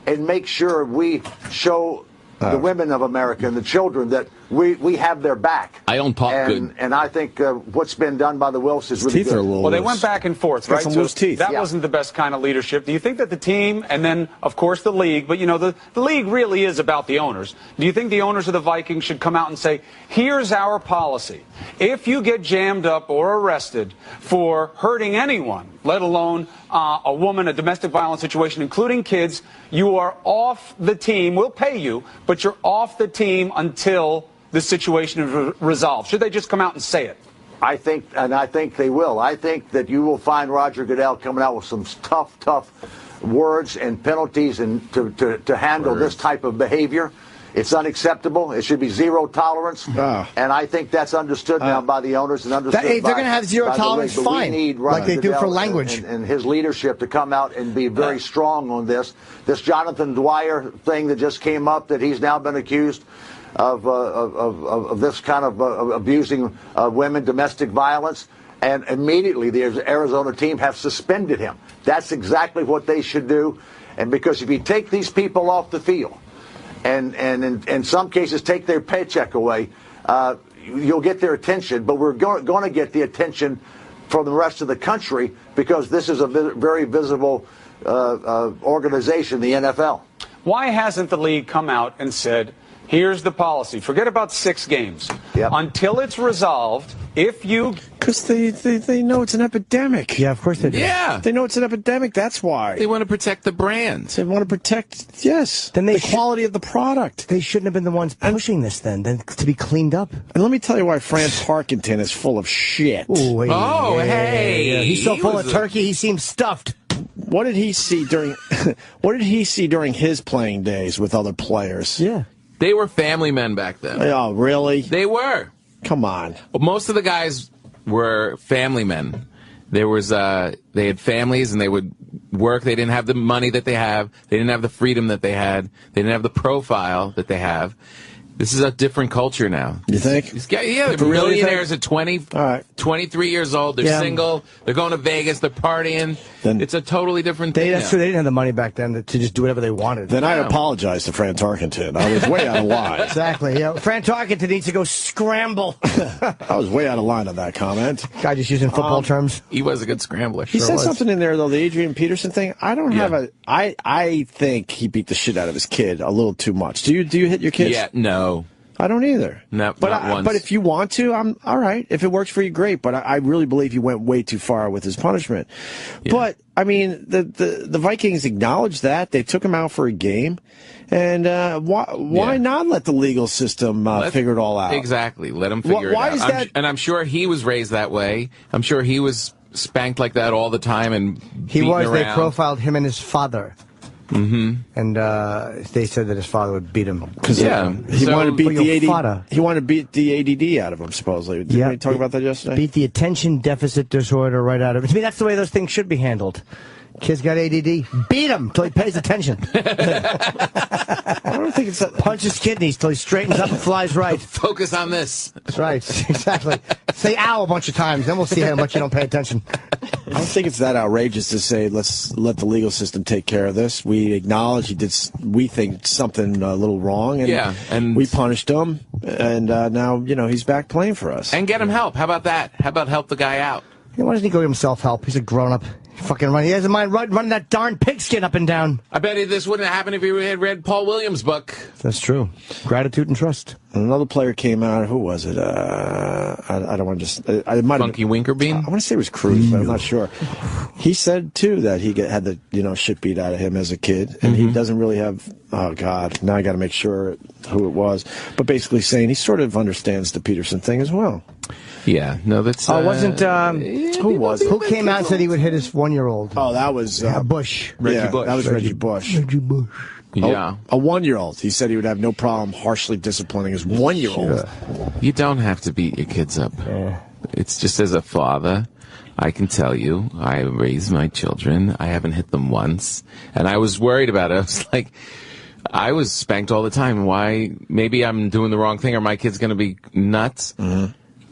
and make sure we show the women of America and the children that we have their back. I don't talk good. And I think what's been done by the Wilfs is really good. Well, they went back and forth, right? Some loose teeth. That wasn't the best kind of leadership. Do you think that the team, and then, of course, the league, but, you know, the league really is about the owners. Do you think the owners of the Vikings should come out and say, here's our policy. If you get jammed up or arrested for hurting anyone, let alone a woman, a domestic violence situation, including kids, you are off the team. We'll pay you, but you're off the team until the situation is resolved. Should they just come out and say it? I think they will. I think that you will find Roger Goodell coming out with some tough words and penalties and to handle this type of behavior. It's unacceptable. It should be zero tolerance. And I think that's understood now by the owners and understood if they're going to have zero tolerance, fine. We need like they Goodell do for language. and his leadership to come out and be very strong on this. This Jonathan Dwyer thing that just came up, that he's now been accused of this kind of abusing women, domestic violence. And immediately the Arizona team have suspended him. That's exactly what they should do. And because if you take these people off the field, and in some cases take their paycheck away, you'll get their attention. But we're going to get the attention from the rest of the country because this is a very visible organization, the NFL. Why hasn't the league come out and said, here's the policy. Forget about 6 games. Yep. Until it's resolved, if you... Because they know it's an epidemic. Yeah, of course they do. Yeah. They know it's an epidemic. That's why. They want to protect the brand. They want to protect, yes, then the quality of the product. They shouldn't have been the ones pushing this then to be cleaned up. And let me tell you why Fran Tarkenton is full of shit. Ooh, hey. Yeah. He's so full of turkey, he seems stuffed. What did he see during his playing days with other players? Yeah. They were family men back then. Oh, really? They were. Come on. Well, most of the guys were family men. There was they had families and they would work. They didn't have the money that they have. They didn't have the freedom that they had. They didn't have the profile that they have. This is a different culture now. You think? Yeah, they're millionaires at 23 years old. They're single. They're going to Vegas. They're partying. It's a totally different thing. That's true. They didn't have the money back then to just do whatever they wanted. Then I apologize to Fran Tarkenton. I was way out of line. Exactly. Yeah. Fran Tarkenton needs to go scramble. I was way out of line on that comment. Guy just using football terms. He was a good scrambler. He said something in there, though, the Adrian Peterson thing. I don't have I think he beat the shit out of his kid a little too much. Do you hit your kids? Yeah, no. I don't either. No, not once. But if you want to, I'm all right. If it works for you, great. But I really believe he went way too far with his punishment. Yeah. But I mean, the Vikings acknowledged that they took him out for a game, and why not let the legal system figure it all out? Exactly, let him figure it out. And I'm sure he was raised that way. I'm sure he was spanked like that all the time and he was. Around. They profiled him and his father. Mm-hmm. And they said that his father would beat him. He wanted to beat the ADD. He wanted to beat the ADD out of him. Supposedly, didn't we talk about that yesterday? Beat the attention deficit disorder right out of him. I mean, that's the way those things should be handled. Kid's got ADD. Beat him till he pays attention. I don't think it's that. Punch his kidneys till he straightens up and flies right. Focus on this. That's right. Exactly. Say ow a bunch of times, then we'll see how much you don't pay attention. I don't think it's that outrageous to say let's let the legal system take care of this. We acknowledge he did. We think something a little wrong, and we punished him, and now he's back playing for us. And get him help. How about that? How about help the guy out? Why doesn't he go himself help? He's a grown-up. Fucking running. He doesn't mind running that darn pigskin up and down. I bet this wouldn't have happened if he had read Paul Williams' book. That's true. Gratitude and trust. Another player came out. Who was it? I don't want to just. It might Funky Winkerbean? I want to say it was Cruz, but I'm not sure. He said, too, that he had the shit beat out of him as a kid, and he doesn't really have. Oh, God. Now I got to make sure who it was. But basically saying he sort of understands the Peterson thing as well. Yeah, no, that's. Wasn't who was it? Who came out and said he would hit his 1-year-old? Oh, that was Bush. Reggie Bush. That was Reggie Bush. Reggie Bush. Yeah, a 1-year-old. He said he would have no problem harshly disciplining his 1-year-old. You don't have to beat your kids up. Yeah. It's just as a father, I can tell you, I raise my children. I haven't hit them once, and I was worried about it. I was like, I was spanked all the time. Why? Maybe I'm doing the wrong thing, or my kid's going to be nuts.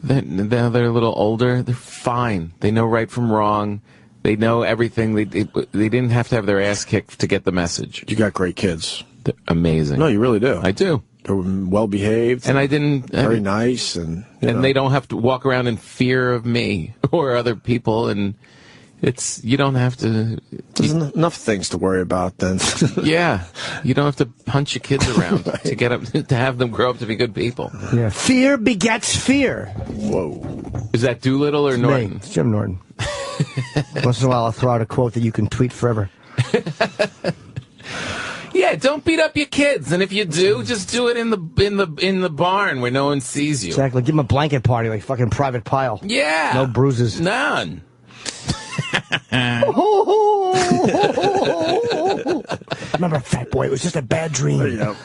They're a little older. They're fine. They know right from wrong. They know everything. They didn't have to have their ass kicked to get the message. You got great kids. They're amazing. No, you really do. I do. They're well behaved. And I didn't. Very nice. And they don't have to walk around in fear of me or other people. And you don't have to. There's enough things to worry about then. Yeah. You don't have to punch your kids around right. to have them grow up to be good people. Yeah. Fear begets fear. Whoa. Is that Doolittle or Norton? It's Jim Norton. Once in a while, I'll throw out a quote that you can tweet forever. Yeah, don't beat up your kids, and if you do, just do it in the barn where no one sees you. Exactly. Give them a blanket party, like fucking Private Pile. Yeah. No bruises. None. Remember, Fat Boy? It was just a bad dream. Yep.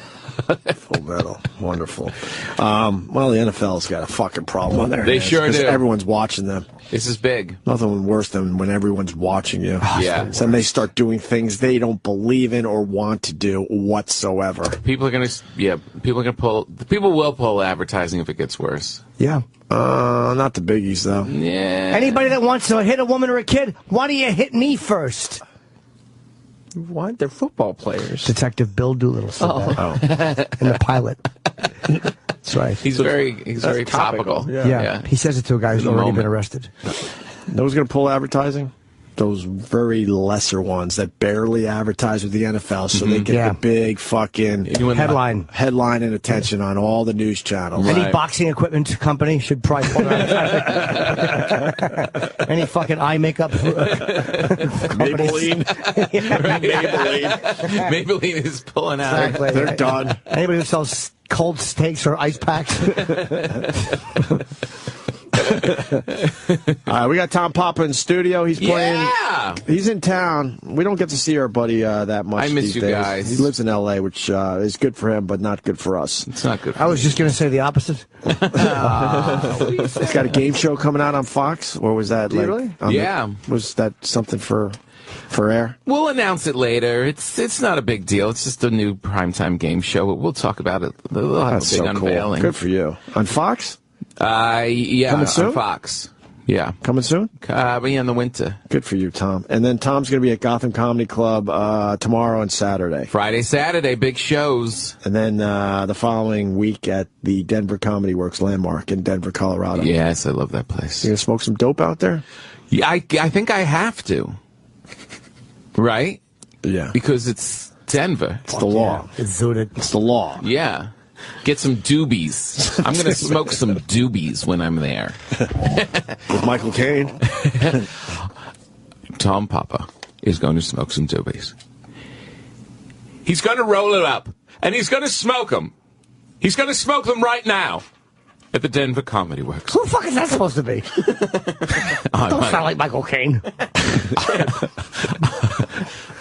Full Metal. Wonderful. Well, the NFL's got a fucking problem on their hands. They sure do. Everyone's watching them. This is big. Nothing worse than when everyone's watching you. Yeah. And they start doing things they don't believe in or want to do whatsoever. People will pull advertising if it gets worse. Yeah. Not the biggies, though. Yeah. Anybody that wants to hit a woman or a kid, why do you hit me first? What? They're football players. Detective Bill Doolittle said that. In the pilot. That's right. He's very topical. Yeah. He says it to a guy who's already been arrested. Those going to pull advertising? Those very lesser ones that barely advertise with the NFL, so they get the big fucking headline and attention on all the news channels. Right. Any boxing equipment company should probably pull advertising. Any fucking eye makeup Maybelline. Maybelline is pulling out. Exactly. They're done. Anybody who sells cold steaks or ice packs. We got Tom Papa in studio. He's playing. Yeah. He's in town. We don't get to see our buddy that much. I miss these you days. guys. He lives in L.A., which is good for him, but not good for us. It's not good. I was just going to say the opposite. He's got a game show coming out on Fox, or was that really? Was that something for air? We'll announce it later. It's not a big deal. It's just a new primetime game show. We'll talk about it. We'll have That's a big so unveiling. Cool. Good for you. On Fox? Yeah, coming soon? on Fox. Yeah. Coming soon? In the winter. Good for you, Tom. And then Tom's going to be at Gotham Comedy Club tomorrow and Saturday. Friday, Saturday, big shows. And then the following week at the Denver Comedy Works Landmark in Denver, Colorado. Yes, I love that place. You going to smoke some dope out there? Yeah, I think I have to. Right? Yeah. Because it's Denver. It's the law. Yeah. It's zooted. It's the law. Yeah. Get some doobies. I'm going to smoke some doobies when I'm there. With Michael Caine. Tom Papa is going to smoke some doobies. He's going to roll it up, and he's going to smoke them. He's going to smoke them right now at the Denver Comedy Works. Who the fuck is that supposed to be? Don't sound like Michael Caine.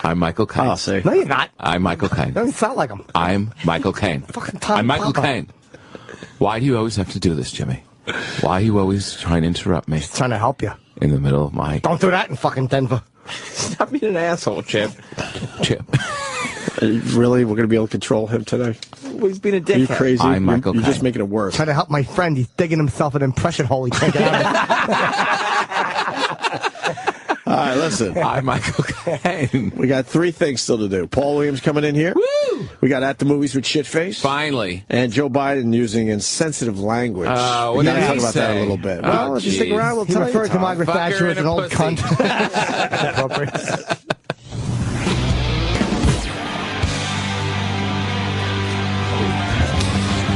I'm Michael Caine. I'll say. No, you're not. I'm Michael Caine. Don't sound like him. I'm Michael Caine. Fucking Tom I'm Michael Papa. Caine. Why do you always have to do this, Jimmy? Why are you always trying to interrupt me Trying to help you. in the middle of my... Don't do that in fucking Denver. Stop being an asshole, Chip. Chip. Really? We're going to be able to control him today? He's being a dickhead. Are you crazy? I'm Michael You're just Caine. making it worse. Trying to help my friend. He's digging himself an impression hole. He can't get out of it. right, listen. Hi, Michael Caine. We got 3 things still to do. Paul Williams coming in here. Woo! We got At the Movies with Shitface. Finally. And Joe Biden using insensitive language. What we got did to he talk about that a say? little bit. Oh, Well, if you stick around, we'll He tell you. referred to Margaret Fuck her Thatcher as in an a old pussy. cunt. Appropriate.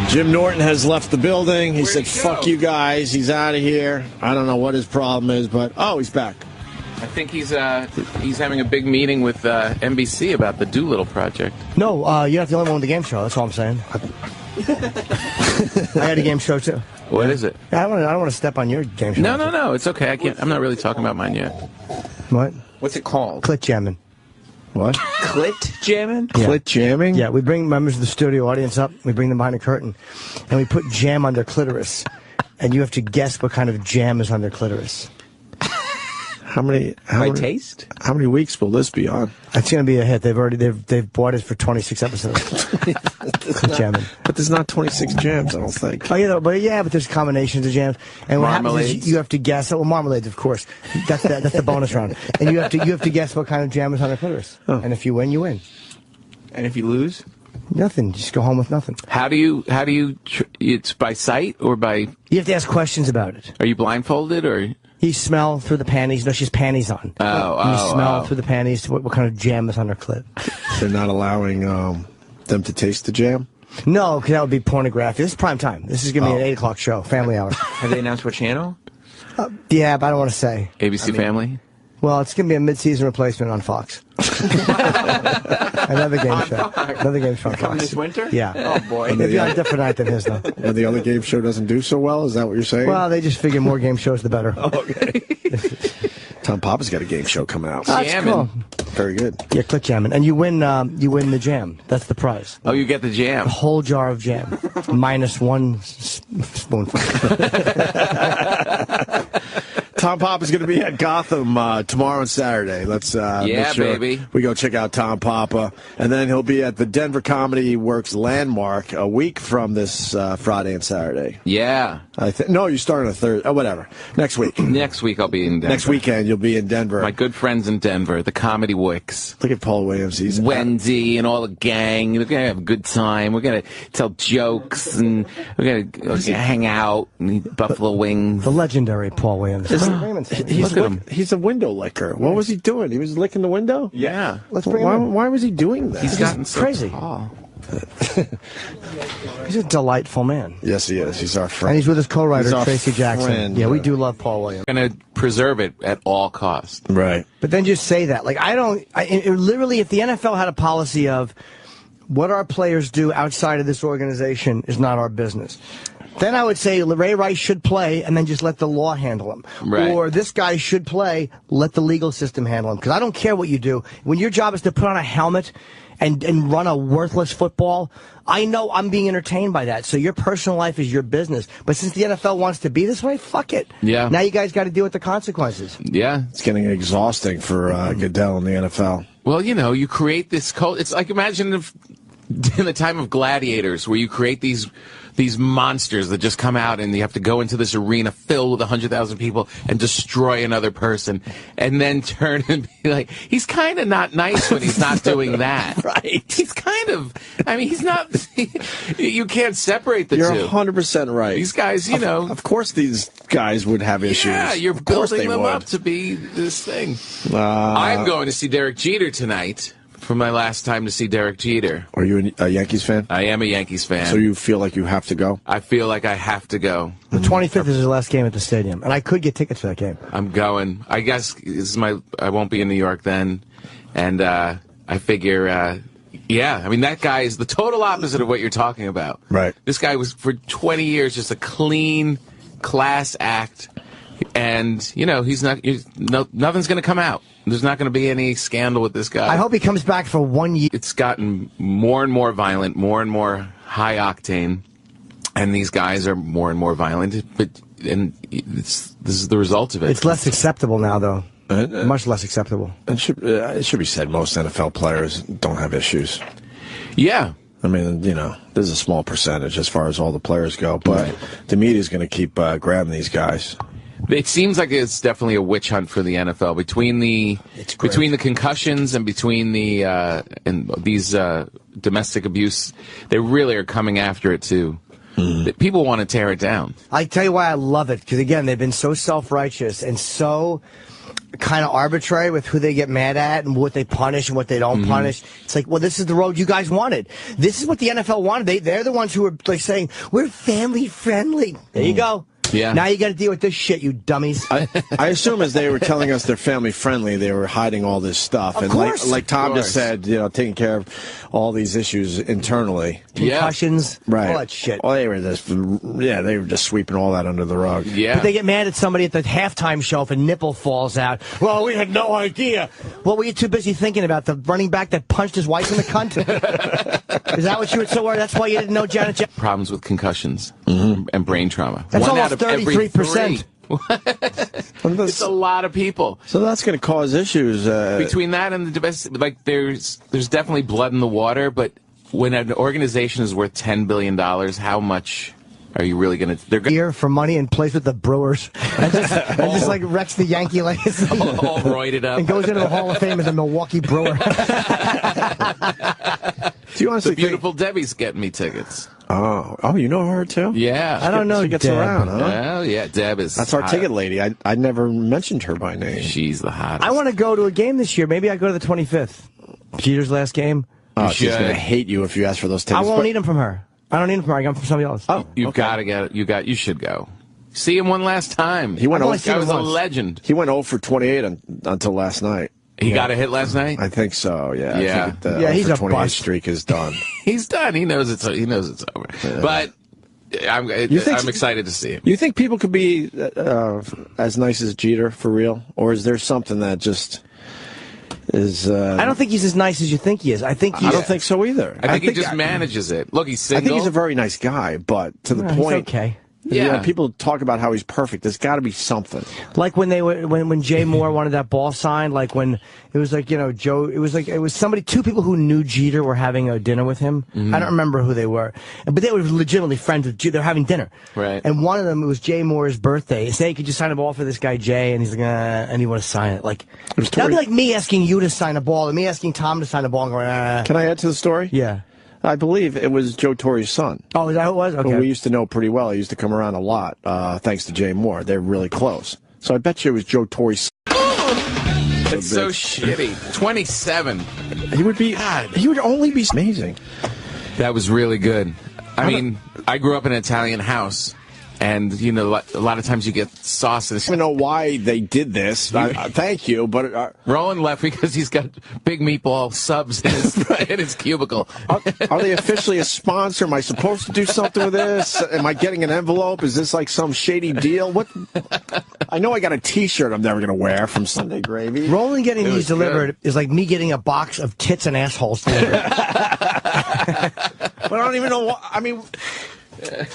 Jim Norton has left the building. He said, he go? fuck you guys. He's out of here. I don't know what his problem is, but, he's back. I think he's having a big meeting with NBC about the Doolittle project. No, you're not the only one with the game show. That's all I'm saying. I had a game show too. What is it? I don't want to step on your game show. No. It's okay. I'm not really talking about mine yet. What? What's it called? Clit jamming. What? Clit jamming? Yeah. Clit jamming? Yeah, we bring members of the studio audience up. We bring them behind a curtain, and we put jam on their clitoris, and you have to guess what kind of jam is on their clitoris. How many taste? How many weeks will this be on? It's going to be a hit. They've bought it for 26 episodes. Clit jamming. But there's not 26 jams, I don't think. Oh yeah, but there's combinations of jams. And what happens is you have to guess. Well, marmalades, of course. That's the bonus round. And you have to guess what kind of jam is on their clitoris. Oh. And if you win, you win. And if you lose? Nothing. Just go home with nothing. How do you? It's by sight or by? You have to ask questions about it. Are you blindfolded or? You smell through the panties. No, she has panties on. You smell through the panties what kind of jam is on her clit. They're not allowing them to taste the jam? No, because that would be pornography. This is prime time. This is going to be an 8 o'clock show, family hour. Have they announced what channel? Yeah, but I don't want to say. ABC Family? Well, it's going to be a mid-season replacement on Fox. Another game show. Another game show on Fox. Coming this winter? Yeah. Oh, boy. It'll be on a different night than his, though. When the other game show doesn't do so well? Is that what you're saying? Well, they just figure more game shows, the better. Okay. Tom Papa's got a game show coming out. That's cool. Very good. Yeah, click jamming. And you win the jam. That's the prize. Oh, you get the jam. A whole jar of jam. Minus 1 spoonful. Tom Papa's going to be at Gotham tomorrow and Saturday. Let's make sure baby. we go check out Tom Papa. And then he'll be at the Denver Comedy Works Landmark a week from this Friday and Saturday. Yeah. No, you start on a Thursday. Oh, whatever. Next week. Next week I'll be in Denver. Next weekend you'll be in Denver. My good friends in Denver, the Comedy Wicks. Look at Paul Williams. He's Wendy and all the gang. We're going to have a good time. We're going to tell jokes and we're going to hang out and eat buffalo wings. The legendary Paul Williams. He's a window licker. What was he doing? He was licking the window? Yeah. Let's bring him in. Why was he doing that? He's gotten so crazy. tall. He's a delightful man. Yes, he is. He's our friend. And he's with his co-writer, He's our Tracy Jackson. friend. Yeah, we do love Paul Williams. Going to preserve it at all costs. Right. But then just say that. Like, literally, if the NFL had a policy of what our players do outside of this organization is not our business, then I would say Ray Rice should play and then just let the law handle him. Right. Or this guy should play, let the legal system handle him. Because I don't care what you do. When your job is to put on a helmet and run a worthless football, I know I'm being entertained by that. So your personal life is your business. But since the NFL wants to be this way, fuck it. Yeah. Now you guys got to deal with the consequences. Yeah. It's getting exhausting for Goodell in the NFL. Well, you create this cult. It's like, imagine if in the time of gladiators where you create these monsters that just come out and you have to go into this arena filled with 100,000 people and destroy another person and then turn and be like, he's kind of not nice when he's not doing that. Right. He's kind of, he's not, you can't separate the You're two. 100% right. These guys, Of course these guys would have issues. Yeah, you're building them up to be this thing. I'm going to see Derek Jeter tonight. For my last time to see Derek Jeter. Are you a Yankees fan? I am a Yankees fan. So you feel like you have to go? I feel like I have to go. The 25th is his last game at the stadium, and I could get tickets for that game. I'm going. I guess I won't be in New York then, and I figure, that guy is the total opposite of what you're talking about. Right. This guy was for 20 years just a clean, class act, and nothing's going to come out. There's not going to be any scandal with this guy. I hope he comes back for 1 year. It's gotten more and more violent, more and more high octane, and these guys are more and more violent. This is the result of it. It's less acceptable now, though. Much less acceptable. It should be said most NFL players don't have issues. Yeah. There's a small percentage as far as all the players go, but the media's going to keep grabbing these guys. It seems like it's definitely a witch hunt for the NFL between the concussions and between the and these domestic abuse. They really are coming after it too. People want to tear it down. I tell you why I love it, because again, they've been so self-righteous and so kind of arbitrary with who they get mad at and what they punish and what they don't punish. It's like, well, this is the road you guys wanted. This is what the NFL wanted. They're the ones who were like saying, we're family friendly. There you go. Yeah. Now you got to deal with this shit, you dummies. I assume as they were telling us they're family friendly, they were hiding all this stuff. Of and course. like Tom just said, taking care of all these issues internally. Concussions, right? All that shit. Well, they were just sweeping all that under the rug. Yeah. But they get mad at somebody at the halftime show if a nipple falls out. Well, we had no idea. Well, were you too busy thinking about the running back that punched his wife in the cunt? Is that what you were so worried? That's why you didn't know Janet Jackson? Problems with concussions and brain trauma. That's One almost out of every 33%. It's a lot of people. So that's going to cause issues. Between that and the domestic, like there's definitely blood in the water, but when an organization is worth $10 billion, how much are you really going to... They're here for money and plays with the Brewers. And just like wrecks the Yankee legacy. all roided up. And goes into the Hall of Fame as a Milwaukee Brewer. Do you honestly the beautiful Debbie's getting me tickets. Oh, you know her too? Yeah. I don't know. She gets Deb. around, huh? Well, yeah, Deb is... That's our ticket lady. I never mentioned her by name. She's the hottest. I want to go to a game this year. Maybe I go to the 25th. Jeter's last game. Oh, she's going to hate you if you ask for those tickets. I won't need them from her. I don't need them from her. I got them from somebody else. Oh, you've got to get it. You should go. See him one last time. He went. That was a legend. He went 0 for 28 until last night. He got a hit last night? I think so, yeah. Yeah. I think the he's 0 a for 28 bust. streak is done. He's done. He knows it's over. Yeah. But I'm excited to see him. You think people could be as nice as Jeter for real? Or is there something that just is... I don't think he's as nice as you think he is. I don't think so either. I think he just manages it. Look, he's single. I think he's a very nice guy, but to the point... He's okay. Yeah, people talk about how he's perfect. There's got to be something. Like when when Jay Moore wanted that ball signed, like when it was like, Joe, it was somebody, two people who knew Jeter were having a dinner with him. I don't remember who they were, but they were legitimately friends with Jeter. They were having dinner. Right. And one of them, it was Jay Moore's birthday. He said, hey, could you sign a ball for this guy, Jay? And he's like, and he want to sign it. Like, that'd be like me asking you to sign a ball, and me asking Tom to sign a ball and going, Can I add to the story? Yeah. I believe it was Joe Torre's son. Oh, is that who it was? Okay. Who we used to know pretty well. He used to come around a lot, thanks to Jay Moore. They're really close. So I bet you it was Joe Torre's son. It's so shitty. 27. He would only be amazing. That was really good. I mean, I grew up in an Italian house. And, a lot of times you get sauce. I don't know why they did this. Thank you, but... Roland left because he's got big meatball subs in his cubicle. Are they officially a sponsor? Am I supposed to do something with this? Am I getting an envelope? Is this like some shady deal? What? I know I got a T-shirt I'm never going to wear from Sunday Gravy. Roland getting these delivered is like me getting a box of tits and assholes delivered. But I don't even know what... I mean...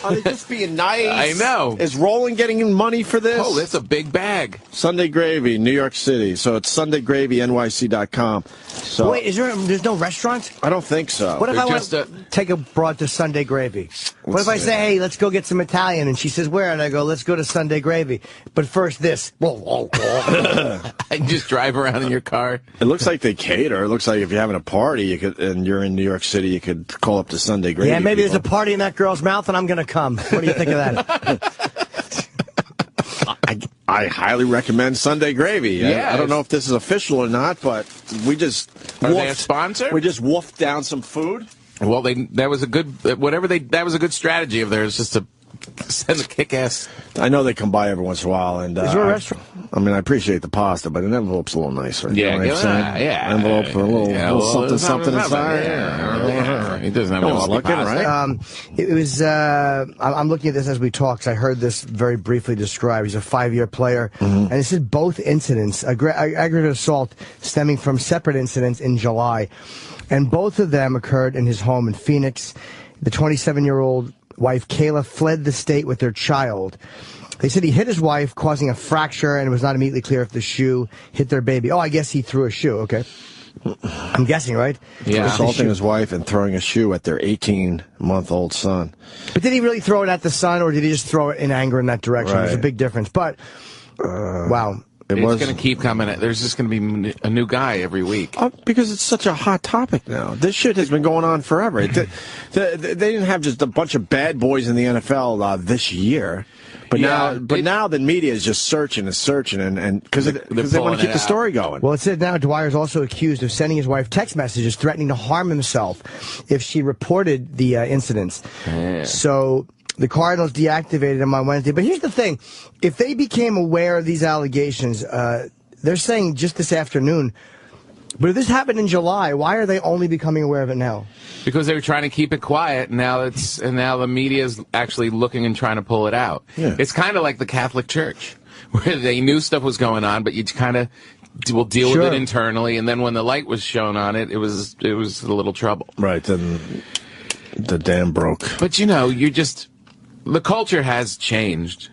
Are they just being nice? I know. Is Roland getting money for this? Oh, that's a big bag. Sunday Gravy, New York City. So it's SundayGravyNYC.com. So wait, there's no restaurant? I don't think so. What if I want to take a broad to Sunday Gravy? What if I say, hey, let's go get some Italian? And she says, where? And I go, let's go to Sunday Gravy. But first this. I just drive around in your car. It looks like they cater. It looks like if you're having a party and you're in New York City, you could call up to Sunday Gravy. Yeah, maybe there's a party in that girl's mouth and I'm going to come. What do you think of that? I highly recommend Sunday Gravy. Yeah, I don't know if this is official or not, but we just... Are they a sponsor? We just woofed down some food. Well, that was a good strategy of theirs, just to send a kick-ass... I know they come by every once in a while. And, is there a restaurant? I mean, I appreciate the pasta, but an envelope's a little nicer. Yeah, you know what I'm saying? Yeah. Envelope, a little something inside. Yeah. He doesn't have no one's looking, right? It was, I'm looking at this as we talk, because I heard this very briefly described. He's a 5-year player. And this is both incidents, aggravated assault stemming from separate incidents in July. And both of them occurred in his home in Phoenix. The 27-year-old wife, Kayla, fled the state with their child. They said he hit his wife, causing a fracture, and it was not immediately clear if the shoe hit their baby. Oh, I guess he threw a shoe. Okay. I'm guessing, right? Yeah. Assaulting his wife and throwing a shoe at their 18-month-old son. But did he really throw it at the son, or did he just throw it in anger in that direction? Right. There's a big difference. But, wow. It's going to keep coming. There's just going to be a new guy every week. Because it's such a hot topic now. This shit has been going on forever. They didn't have just a bunch of bad boys in the NFL this year. But now the media is just searching and because they want to keep the story going. Well, it said now Dwyer's also accused of sending his wife text messages threatening to harm himself if she reported the incidents. Yeah. So the Cardinals deactivated him on Wednesday. But here's the thing. If they became aware of these allegations, they're saying just this afternoon, but if this happened in July, why are they only becoming aware of it now? Because they were trying to keep it quiet, and now the media is actually looking and trying to pull it out. Yeah. It's kind of like the Catholic Church, where they knew stuff was going on, but you kind of will deal with it internally, and then when the light was shown on it, it was a little trouble. Right, then the dam broke. But the culture has changed.